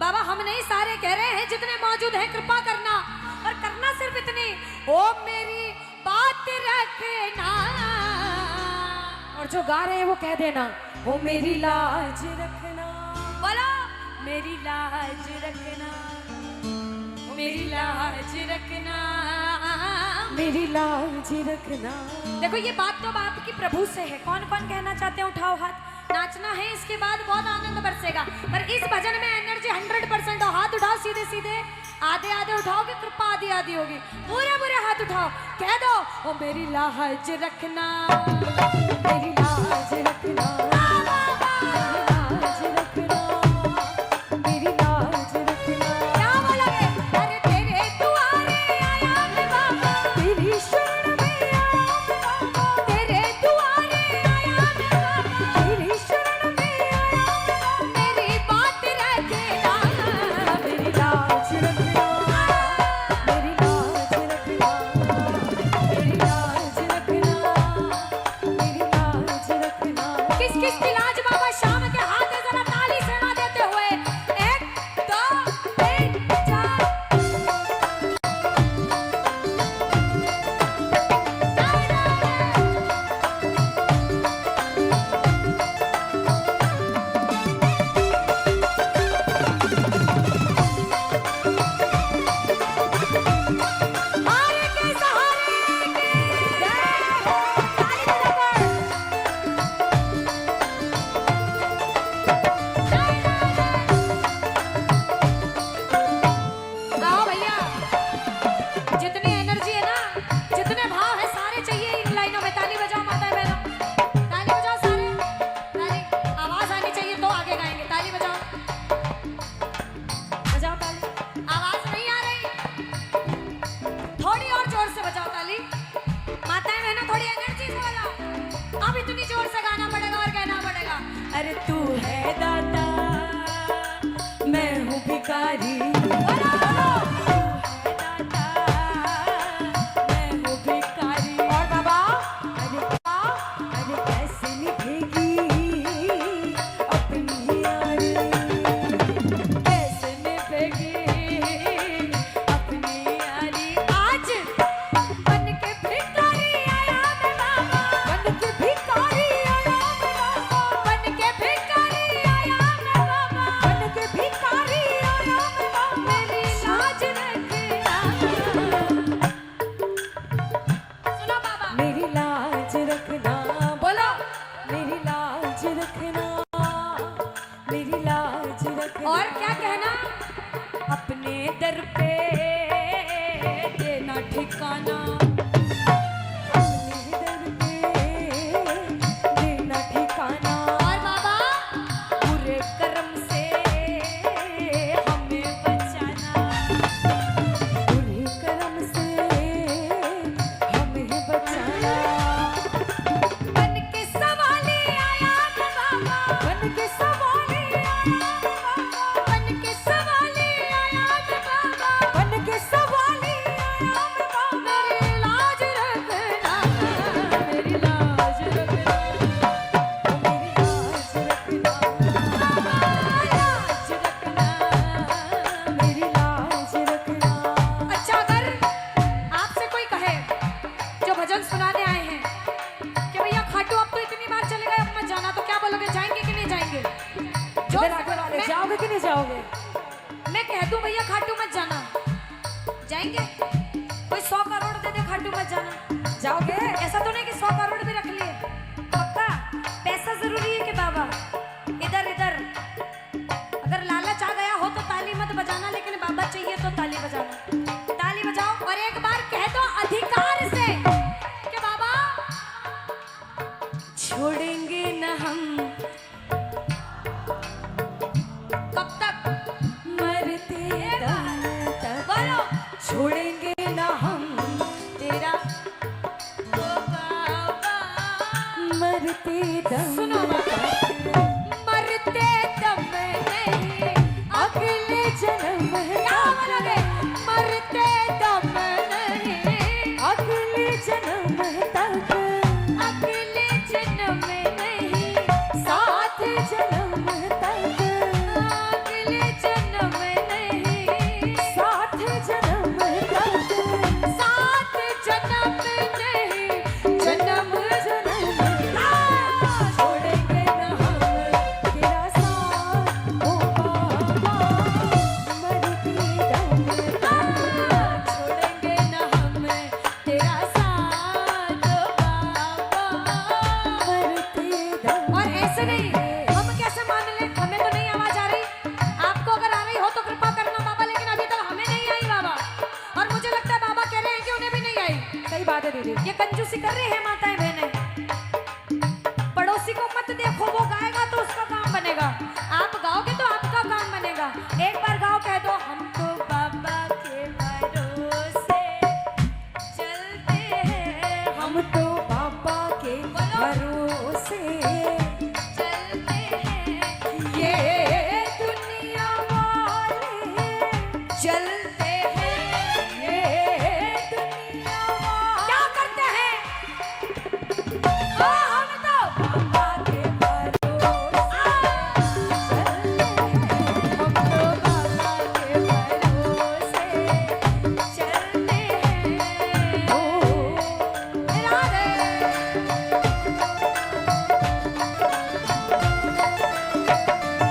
बाबा हम नहीं, सारे कह रहे हैं जितने मौजूद हैं कृपा करना, और करना सिर्फ इतनी, ओ मेरी बात रखना, और जो गा रहे हैं वो कह देना, ओ मेरी लाज रखना। बोलो मेरी लाज रखना, मेरी लाज रखना, मेरी लाज रखना। देखो ये बात तो बाप की प्रभु से है। कौन कौन कहना चाहते हैं? उठाओ हाथ। नाचना है, इसके बाद बहुत आनंद बरसेगा, पर इस भजन में एनर्जी 100% हो। हाथ उठाओ सीधे सीधे, आधे आधे उठाओगे कृपा आधी आधी होगी। पूरे पूरे हाथ उठाओ, कह दो ओ मेरी लाज रखना, मेरी लाज रखना, लाज रखना, मेरी लाज रखना। क्या बोलोगे? अरे तेरे दुआरे आया मैं बाबा, तेरी शरण में आया मैं बाबा, तेरे दुआरे आया मैं बाबा, तेरी शरण में आया मैं बाबा। मेरी बात रखना, मेरी लाज रखना, मेरी लाज रखना, मेरी लाज रखना, मेरी लाज रखना। किस किस की लाज बाबा शाम के हाथ है, जरा ताली सुना देते हुए। 1 2 3 4। हारे के सहारे के जय हो, ताली बजाकर। आओ भैया, जितनी एनर्जी है ना, जितने भाव है, सारे चाहिए इन लाइनों में। ताली बजाओ माता बहनों, ताली बजाओ सारे, ताली आवाज आनी चाहिए तो आगे गाएंगे। ताली बजाओ, बजाओ ताली। आवाज नहीं आ रही, थोड़ी और जोर से बजाओ ताली। माताएं बहनों थोड़ी एनर्जी से बजाओ। अब इतनी जोर से गाना पड़ेगा और कहना पड़ेगा। अरे तू है दाता, मैं हूँ भिखारी। बोलो, बोलो। तू है दाता, मैं हूँ भिखारी। और बाबा अरे अरे कैसे निभेगी अपनी यारी, कैसे निभेगी अपनी यारी। आज बन के भिखारी आया मैं बाबा, बन के भिखारी आया मैं बाबा, बन के भिखारी आया मैं बाबा, बन के भिखारी आया मैं बाबा। मेरी लाज रखना। सुनो बाबा, मेरी लाज रखना, बोलो मेरी लाज रखना, मेरी लाज रखना। और क्या कहना? अपने दर पे देना ठिकाना, अपने दर पे देना ठिकाना। और बाबा बुरे कर्म से हमें बचाना, बुरे कर्म से हमें बचाना। बन के सवाली आया मैं बाबा, बन के सवाली आया मैं बाबा, बन के सवाली आया मैं बाबा, बन के सवाली आया मैं बाबा। मेरी लाज रखना, मेरी लाज रखना, मेरी लाज रखना, लाज रखना, मेरी लाज रखना। अच्छा अगर आपसे कोई कहे जो भजन सुनाने आए हैं कि भैया खाटू अब तो इतनी बार चले गए, अब मत जाना, तो क्या बोलोगे? जाएंगे कि नहीं जाएंगे? जो इधर आगे वाले जाओगे कि नहीं जाओगे? मैं कह दूं भैया खाटू मत जाना, जाएंगे? कोई 100 करोड़ दे दे खाटू मत जाना, जाओगे? ऐसा तो नहीं कि 100 करोड़ भी रख लिए। पक्का पैसा जरूरी है कि बाबा? इधर इधर अगर लालच आ गया हो तो ताली मत बजाना, लेकिन बाबा चाहिए तो ताली बजाना। ताली बजाओ और एक बार कह दो अधिकार से कि बाबा छोड़ेंगे न हम कब तक? मरते दम तक, बोलो छोड़ेंगे न हम तेरा ओ बाबा ये कंजूसी कर रहे हैं माताएं बहनें। पड़ोसी को मत देखो, वो गाएगा तो उसका काम बनेगा, आप गाओगे तो आपका काम बनेगा। एक बार गाओ, कह दो हम तो बाबा के भरोसे चलते हैं, हम तो बाबा के भरोसे चलते हैं, ये दुनिया वाले चलते हैं। ये दुनिया वाले क्या करते हैं? हम तो बाबा के भरोसे हम तो बाबा के भरोसे चलते हैं। राधे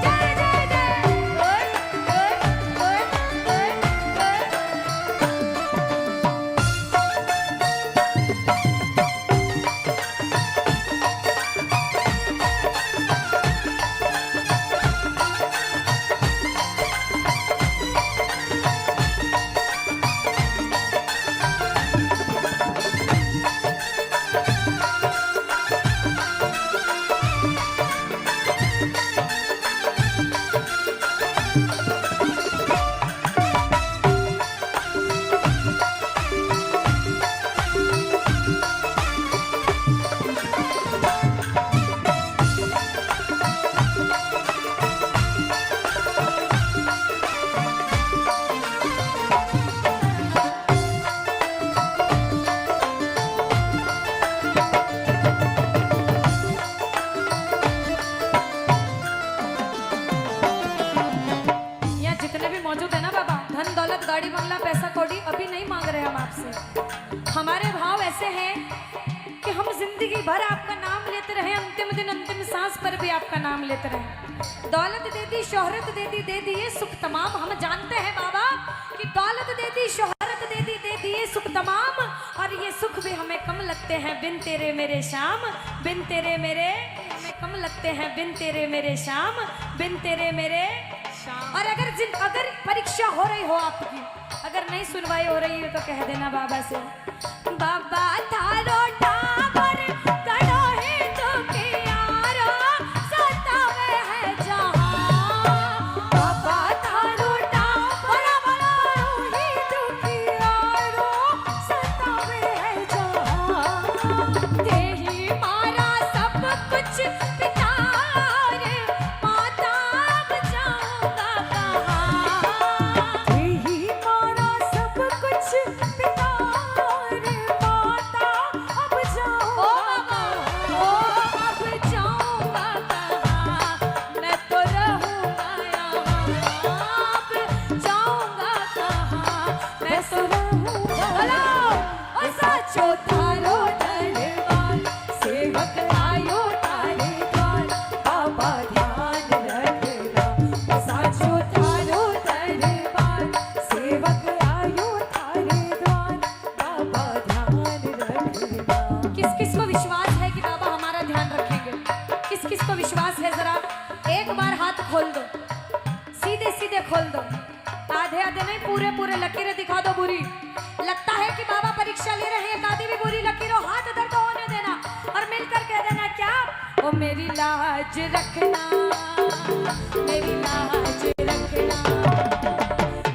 जय जय जय। यहाँ जितने भी मौजूद है ना बाबा, धन दौलत गाड़ी बंगला पैसा कौड़ी अभी नहीं मांग रहे हम आपसे। हमारे भाव ऐसे हैं कि हम जिंदगी भर आपका नाम लेते रहे, अंतिम दिन अंतिम सांस पर भी आपका नाम लेते रहे। दौलत दे दी, शोहरत दे दिए सुख तमाम। हम जानते हैं बाबा कि दौलत दे दी, शोहरत दे दिए सुख तमाम, और ये सुख भी हमें कम लगते हैं बिन तेरे मेरे शाम, बिन तेरे मेरे हमें कम लगते हैं बिन तेरे मेरे शाम, बिन तेरे मेरे शाम। और अगर परीक्षा हो रही हो आपकी, अगर नहीं सुनवाई हो रही है तो कह देना बाबा से, बाबा थारो टावर करो है तो के यारो सतावे है जहां, बाबा थारो टावर करो ही तो के यारो सतावे है जहां, तेही मारा सब कुछ पिता रे माता बचाऊंगा कहाँ, यही मारा सब कुछ पिता रे माता, अब जाओ ओ बाबा ओ अब जाऊंगा कहाँ, मैं तो रहूंगा यहाँ, अब जाऊंगा कहाँ, मैं तो रहूंगा। बोलो ओ साचो थारो दरबार सेवक आयो तारे द्वार, बाबा ध्यान रखना साचो थारो दरबार सेवक आयो तारे द्वार, बाबा ध्यान रखना। किस किस को विश्वास है कि बाबा हमारा ध्यान रखेंगे? किस किस को विश्वास है? जरा एक बार हाथ खोल दो, सीधे सीधे खोल दो, आधे आधे नहीं, पूरे पूरे लकीरें दिखा दो बुरी। लगता है कि बाबा परीक्षा ले रहे हैं, आधी भी बुरी लकीरों, हाथ दर्द होने देना और मिलकर कह देना क्या, ओ मेरी लाज रखना, मेरी लाज रखना,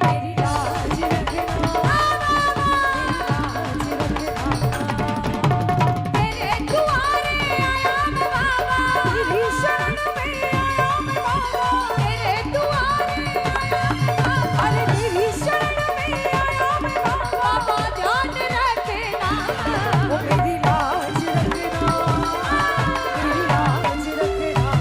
मेरी लाज रखना, मेरी लाज रखना, तेरे दुआरे आया मैं बाबा, तेरी शरण में आया मैं बाबा, तेरे दुआरे आया मैं बाबा, अरे तेरी शरण में आया मैं बाबा, बाबा ध्यान रखना, ओ मेरी लाज रखना, मेरी लाज रखना,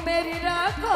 मेरी रखो